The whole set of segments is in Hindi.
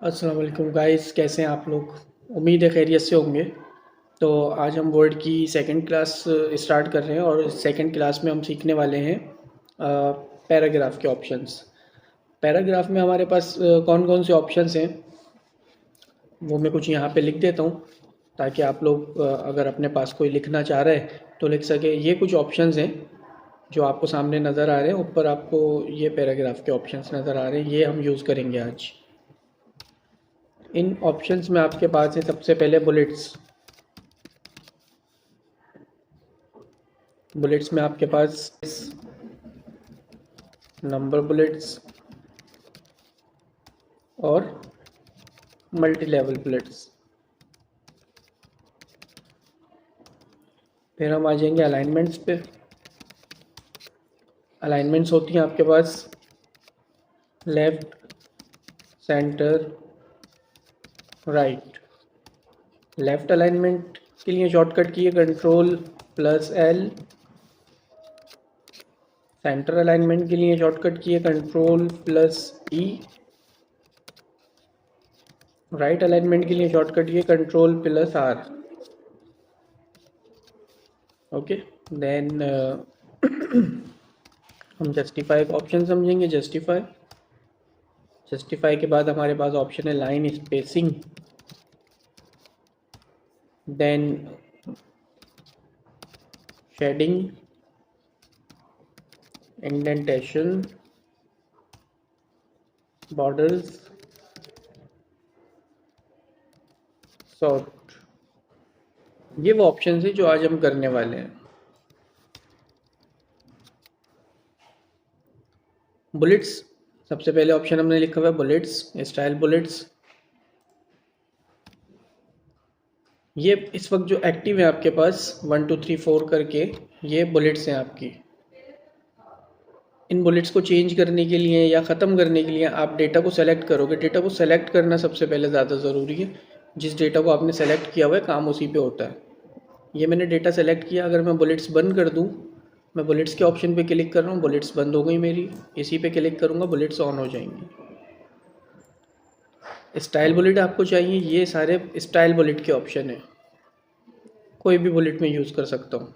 अस्सलाम वालेकुम गाइस, कैसे हैं आप लोग। उम्मीद है खैरियत से होंगे। तो आज हम वर्ड की सेकंड क्लास स्टार्ट कर रहे हैं और सेकंड क्लास में हम सीखने वाले हैं पैराग्राफ के ऑप्शंस। पैराग्राफ में हमारे पास कौन कौन से ऑप्शंस हैं वो मैं कुछ यहाँ पे लिख देता हूँ, ताकि आप लोग अगर अपने पास कोई लिखना चाह रहे हैं तो लिख सके। ये कुछ ऑप्शंस हैं जो आपको सामने नज़र आ रहे हैं, ऊपर आपको ये पैराग्राफ के ऑप्शंस नज़र आ रहे हैं, ये हम यूज़ करेंगे आज। इन ऑप्शंस में आपके पास है सबसे पहले बुलेट्स। बुलेट्स में आपके पास नंबर बुलेट्स और मल्टी लेवल बुलेट्स। फिर हम आ जाएंगे अलाइनमेंट्स पे। अलाइनमेंट्स होती हैं आपके पास left, centre, right. Left alignment के लिए शॉर्टकट की है Ctrl+L। सेंटर अलाइनमेंट के लिए शॉर्टकट की है Ctrl+E। राइट अलाइनमेंट के लिए शॉर्टकट की है Ctrl+R। ओके, देन हम जस्टिफाई का ऑप्शन समझेंगे। जस्टिफाई के बाद हमारे पास ऑप्शन है line spacing, then shading, indentation, borders, sort. ये वो ऑप्शन है जो आज हम करने वाले हैं। बुलेट्स, सबसे पहले ऑप्शन हमने लिखा हुआ है बुलेट्स, स्टाइल बुलेट्स। ये इस वक्त जो एक्टिव है आपके पास 1 2 3 4 करके ये बुलेट्स हैं आपकी। इन बुलेट्स को चेंज करने के लिए या ख़त्म करने के लिए आप डेटा को सेलेक्ट करोगे। डेटा को सेलेक्ट करना सबसे पहले ज़्यादा ज़रूरी है। जिस डेटा को आपने सेलेक्ट किया हुआ है काम उसी पे होता है। ये मैंने डेटा सेलेक्ट किया, अगर मैं बुलेट्स बंद कर दूँ, मैं बुलेट्स के ऑप्शन पे क्लिक कर रहा हूँ, बुलेट्स बंद हो गई मेरी। इसी पे क्लिक करूँगा, बुलेट्स ऑन हो जाएंगी। स्टाइल बुलेट आपको चाहिए, ये सारे स्टाइल बुलेट के ऑप्शन है, कोई भी बुलेट में यूज़ कर सकता हूँ।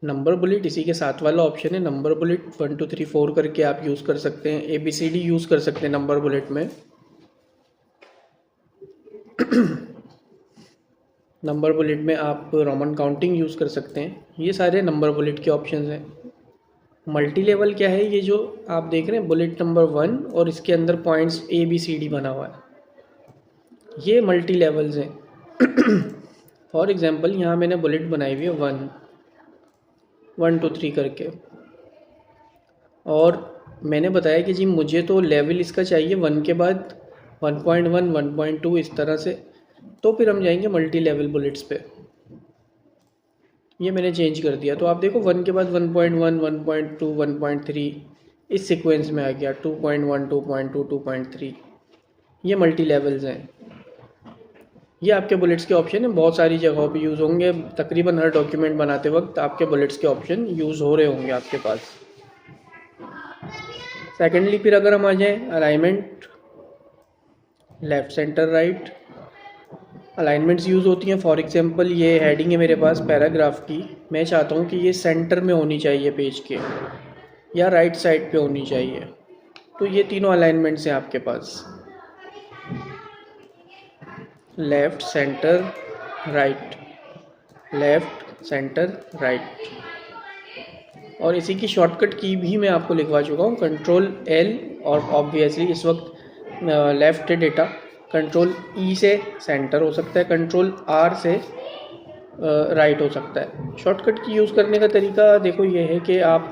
नंबर बुलेट इसी के साथ वाला ऑप्शन है। नंबर बुलेट 1 2 3 4 करके आप यूज़ कर सकते हैं। ABCD यूज़ कर सकते हैं नंबर बुलेट में। नंबर बुलेट में आप रोमन काउंटिंग यूज़ कर सकते हैं। ये सारे नंबर बुलेट के ऑप्शंस हैं। मल्टी लेवल क्या है, ये जो आप देख रहे हैं बुलेट नंबर 1 और इसके अंदर पॉइंट्स ABCD बना हुआ है, ये मल्टी लेवल्स हैं। फॉर एग्जांपल यहाँ मैंने बुलेट बनाई हुई है 1 2 3 करके, और मैंने बताया कि जी मुझे तो लेवल इसका चाहिए 1 के बाद 1.1 1.2 इस तरह से। तो फिर हम जाएंगे मल्टी लेवल बुलेट्स पे। ये मैंने चेंज कर दिया, तो आप देखो 1 के बाद 1.1 1.2 1.3 इस सीक्वेंस में आ गया। 2.1 2.2 2.3 ये मल्टी लेवल्स हैं। ये आपके बुलेट्स के ऑप्शन हैं, बहुत सारी जगहों पे यूज़ होंगे। तकरीबन हर डॉक्यूमेंट बनाते वक्त आपके बुलेट्स के ऑप्शन यूज़ हो रहे होंगे आपके पास। सेकेंडली फिर अगर हम आ जाएँ alignment, left centre right. Alignments use होती हैं। फॉर एग्जांपल ये हेडिंग है मेरे पास पैराग्राफ की, मैं चाहता हूँ कि ये सेंटर में होनी चाहिए पेज के, या राइट साइड पे होनी चाहिए। तो ये तीनों अलाइनमेंट्स हैं आपके पास, left centre right, left centre right. और इसी की शॉर्टकट की भी मैं आपको लिखवा चुका हूँ, Ctrl+L। और ऑब्वियसली इस वक्त लेफ़्ट है डेटा, Ctrl+E से सेंटर हो सकता है, Ctrl+R से राइट हो सकता है। शॉर्टकट की यूज़ करने का तरीका देखो ये है कि आप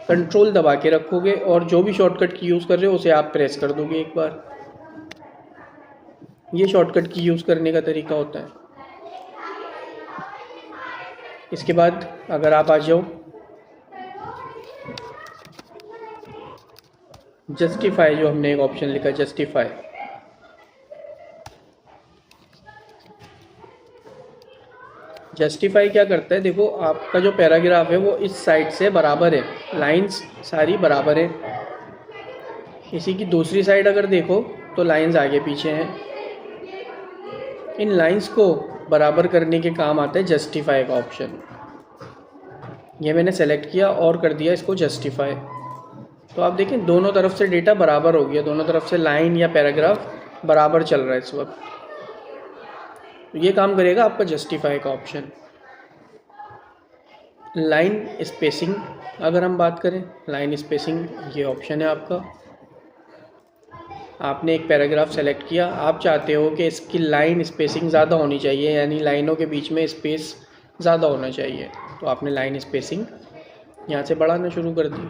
कंट्रोल दबा के रखोगे और जो भी शॉर्टकट की यूज़ कर रहे हो उसे आप प्रेस कर दोगे एक बार। ये शॉर्टकट की यूज़ करने का तरीका होता है। इसके बाद अगर आप आ जाओ जस्टिफाई, जो हमने एक ऑप्शन लिखा जस्टिफाई। जस्टिफाई क्या करता है, देखो आपका जो पैराग्राफ है वो इस साइड से बराबर है, लाइंस सारी बराबर है। इसी की दूसरी साइड अगर देखो तो लाइंस आगे पीछे हैं। इन लाइंस को बराबर करने के काम आता है जस्टिफाई का ऑप्शन। ये मैंने सेलेक्ट किया और कर दिया इसको जस्टिफाई। तो आप देखें दोनों तरफ से डेटा बराबर हो गया, दोनों तरफ से लाइन या पैराग्राफ बराबर चल रहा है इस वक्त। ये काम करेगा आपका जस्टिफाई का ऑप्शन। लाइन स्पेसिंग अगर हम बात करें, लाइन स्पेसिंग ये ऑप्शन है आपका। आपने एक पैराग्राफ सेलेक्ट किया, आप चाहते हो कि इसकी लाइन स्पेसिंग ज़्यादा होनी चाहिए, यानी लाइनों के बीच में स्पेस ज़्यादा होना चाहिए, तो आपने लाइन स्पेसिंग यहाँ से बढ़ाना शुरू कर दी।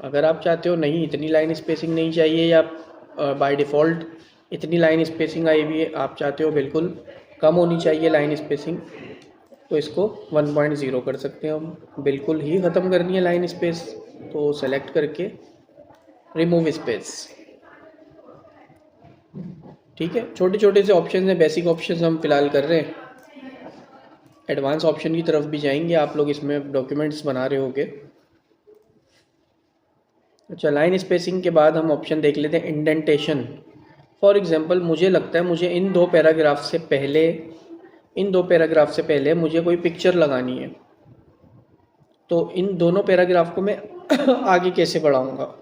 अगर आप चाहते हो नहीं इतनी लाइन स्पेसिंग नहीं चाहिए, या बाय डिफ़ॉल्ट इतनी लाइन स्पेसिंग आई हुई है, आप चाहते हो बिल्कुल कम होनी चाहिए लाइन स्पेसिंग, तो इसको 1.0 कर सकते हैं हम। बिल्कुल ही ख़त्म करनी है लाइन स्पेस, तो सेलेक्ट करके रिमूव स्पेस। ठीक है, छोटे छोटे से ऑप्शन हैं, बेसिक ऑप्शन हम फिलहाल कर रहे हैं। एडवांस ऑप्शन की तरफ भी जाएंगे, आप लोग इसमें डॉक्यूमेंट्स बना रहे होगे। अच्छा, लाइन स्पेसिंग के बाद हम ऑप्शन देख लेते हैं इंडेंटेशन। फॉर एग्जांपल मुझे लगता है मुझे इन दो पैराग्राफ से पहले मुझे कोई पिक्चर लगानी है, तो इन दोनों पैराग्राफ को मैं आगे कैसे बढ़ाऊंगा।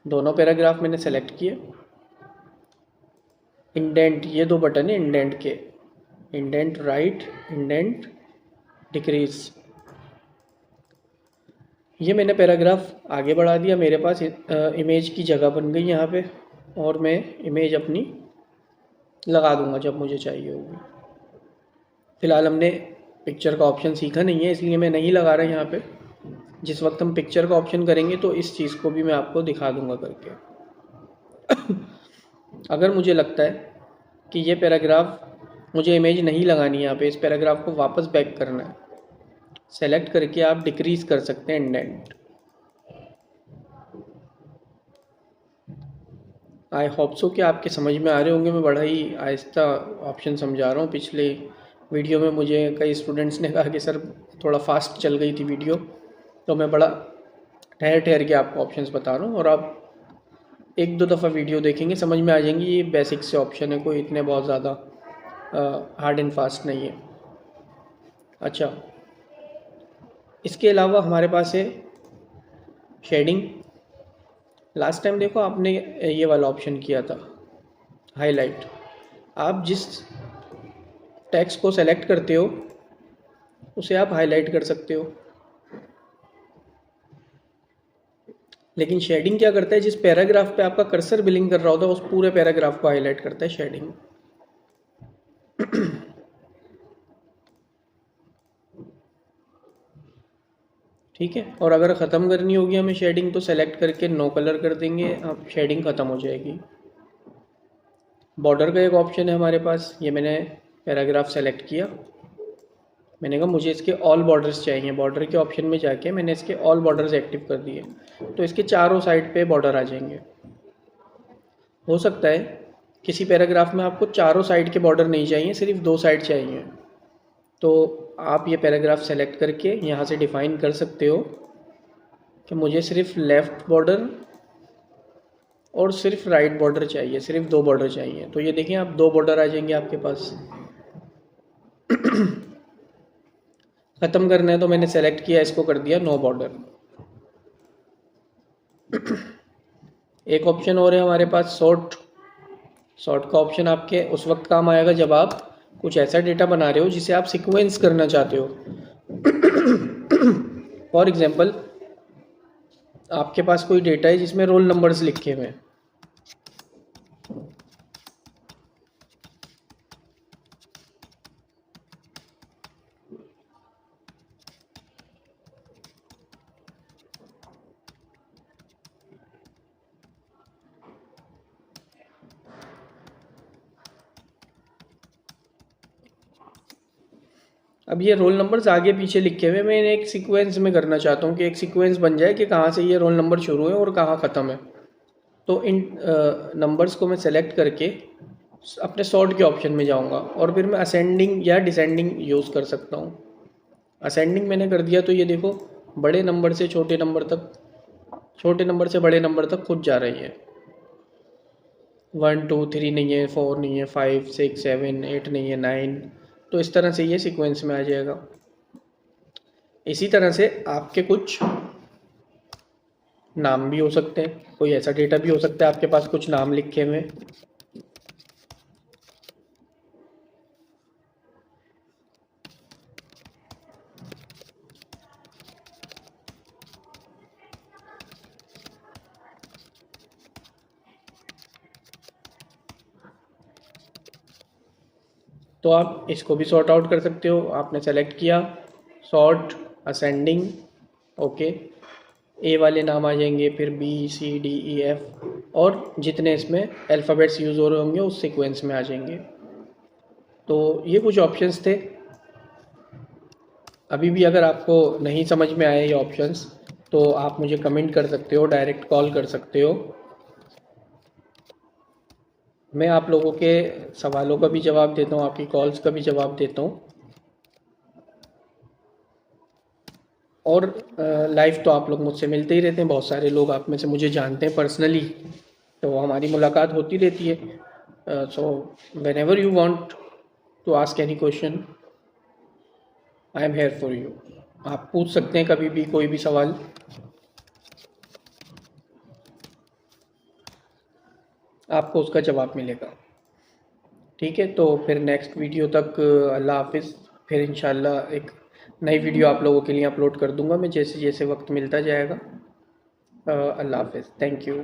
दोनों पैराग्राफ मैंने सेलेक्ट किए, इंडेंट ये दो बटन है इंडेंट के, इंडेंट राइट, इंडेंट डिक्रीज। ये मैंने पैराग्राफ आगे बढ़ा दिया, मेरे पास इमेज की जगह बन गई यहाँ पे, और मैं इमेज अपनी लगा दूंगा जब मुझे चाहिए होगी। फ़िलहाल हमने पिक्चर का ऑप्शन सीखा नहीं है, इसलिए मैं नहीं लगा रहा यहाँ पे। जिस वक्त हम पिक्चर का ऑप्शन करेंगे तो इस चीज़ को भी मैं आपको दिखा दूंगा करके। अगर मुझे लगता है कि ये पैराग्राफ मुझे इमेज नहीं लगानी है यहाँ पे, इस पैराग्राफ को वापस बैक करना है, सेलेक्ट करके आप डिक्रीज़ कर सकते हैं इंडेंट। आई होप सो कि आपके समझ में आ रहे होंगे। मैं बड़ा ही आहिस्ता ऑप्शन समझा रहा हूँ। पिछले वीडियो में मुझे कई स्टूडेंट्स ने कहा कि सर थोड़ा फास्ट चल गई थी वीडियो, तो मैं बड़ा ठहर ठहर के आपको ऑप्शंस बता रहा हूँ, और आप एक दो दफ़ा वीडियो देखेंगे समझ में आ जाएंगी। ये बेसिक से ऑप्शन है, कोई इतने बहुत ज़्यादा हार्ड एंड फास्ट नहीं है। अच्छा, इसके अलावा हमारे पास है शेडिंग। लास्ट टाइम देखो आपने ये वाला ऑप्शन किया था हाईलाइट। आप जिस टेक्स्ट को सेलेक्ट करते हो उसे आप हाईलाइट कर सकते हो, लेकिन शेडिंग क्या करता है, जिस पैराग्राफ पे आपका कर्सर बिलिंग कर रहा होता है उस पूरे पैराग्राफ को हाईलाइट करता है शेडिंग। ठीक है, और अगर ख़त्म करनी होगी हमें शेडिंग तो सेलेक्ट करके नो कलर कर देंगे, अब शेडिंग ख़त्म हो जाएगी। बॉर्डर का एक ऑप्शन है हमारे पास, ये मैंने पैराग्राफ सेलेक्ट किया, मैंने कहा मुझे इसके ऑल बॉर्डर्स चाहिए। बॉर्डर के ऑप्शन में जाके मैंने इसके ऑल बॉर्डर्स एक्टिव कर दिए, तो इसके चारों साइड पे बॉर्डर आ जाएंगे। हो सकता है किसी पैराग्राफ में आपको चारों साइड के बॉर्डर नहीं चाहिए, सिर्फ दो साइड चाहिए, तो आप ये पैराग्राफ सेलेक्ट करके यहाँ से डिफ़ाइन कर सकते हो कि मुझे सिर्फ लेफ़्ट बॉर्डर और सिर्फ राइट बॉर्डर चाहिए, सिर्फ दो बॉर्डर चाहिए। तो ये देखें आप दो बॉर्डर आ जाएंगे आपके पास। ख़त्म करना है तो मैंने सेलेक्ट किया, इसको कर दिया नो बॉर्डर। एक ऑप्शन और है हमारे पास सॉर्ट। सॉर्ट का ऑप्शन आपके उस वक्त काम आएगा जब आप कुछ ऐसा डेटा बना रहे हो जिसे आप सीक्वेंस करना चाहते हो। फॉर एग्जांपल आपके पास कोई डेटा है जिसमें रोल नंबर्स लिखे हुए हैं, अब ये रोल नंबर्स आगे पीछे लिखे हुए मैं एक सीक्वेंस में करना चाहता हूँ कि एक सीक्वेंस बन जाए कि कहाँ से ये रोल नंबर शुरू है और कहाँ ख़त्म है। तो इन नंबर्स को मैं सेलेक्ट करके अपने सॉर्ट के ऑप्शन में जाऊँगा और फिर मैं असेंडिंग या डिसेंडिंग यूज़ कर सकता हूँ। असेंडिंग मैंने कर दिया तो ये देखो बड़े नंबर से छोटे नंबर तक छोटे नंबर से बड़े नंबर तक खुद जा रही है। 1 2 3 नहीं है, 4 नहीं है, 5 6 7 8 नहीं है, 9। तो इस तरह से ये सीक्वेंस में आ जाएगा। इसी तरह से आपके कुछ नाम भी हो सकते हैं, कोई ऐसा डेटा भी हो सकता है आपके पास कुछ नाम लिखे हुए। तो आप इसको भी सॉर्ट आउट कर सकते हो। आपने सेलेक्ट किया, सॉर्ट असेंडिंग, ओके। ए वाले नाम आ जाएंगे, फिर B C D E F, और जितने इसमें अल्फ़ाबेट्स यूज़ हो रहे होंगे उस सीक्वेंस में आ जाएंगे। तो ये कुछ ऑप्शंस थे। अभी भी अगर आपको नहीं समझ में आए ये ऑप्शंस, तो आप मुझे कमेंट कर सकते हो, डायरेक्ट कॉल कर सकते हो। मैं आप लोगों के सवालों का भी जवाब देता हूँ, आपकी कॉल्स का भी जवाब देता हूँ। और लाइव तो आप लोग मुझसे मिलते ही रहते हैं, बहुत सारे लोग आप में से मुझे जानते हैं पर्सनली, तो हमारी मुलाकात होती रहती है। So whenever you want to ask any question, I am here for you. आप पूछ सकते हैं कभी भी कोई भी सवाल, आपको उसका जवाब मिलेगा। ठीक है, तो फिर नेक्स्ट वीडियो तक अल्लाह हाफिज़। फिर इंशाल्लाह एक नई वीडियो आप लोगों के लिए अपलोड कर दूंगा मैं, जैसे जैसे वक्त मिलता जाएगा। अल्लाह हाफिज़, थैंक यू।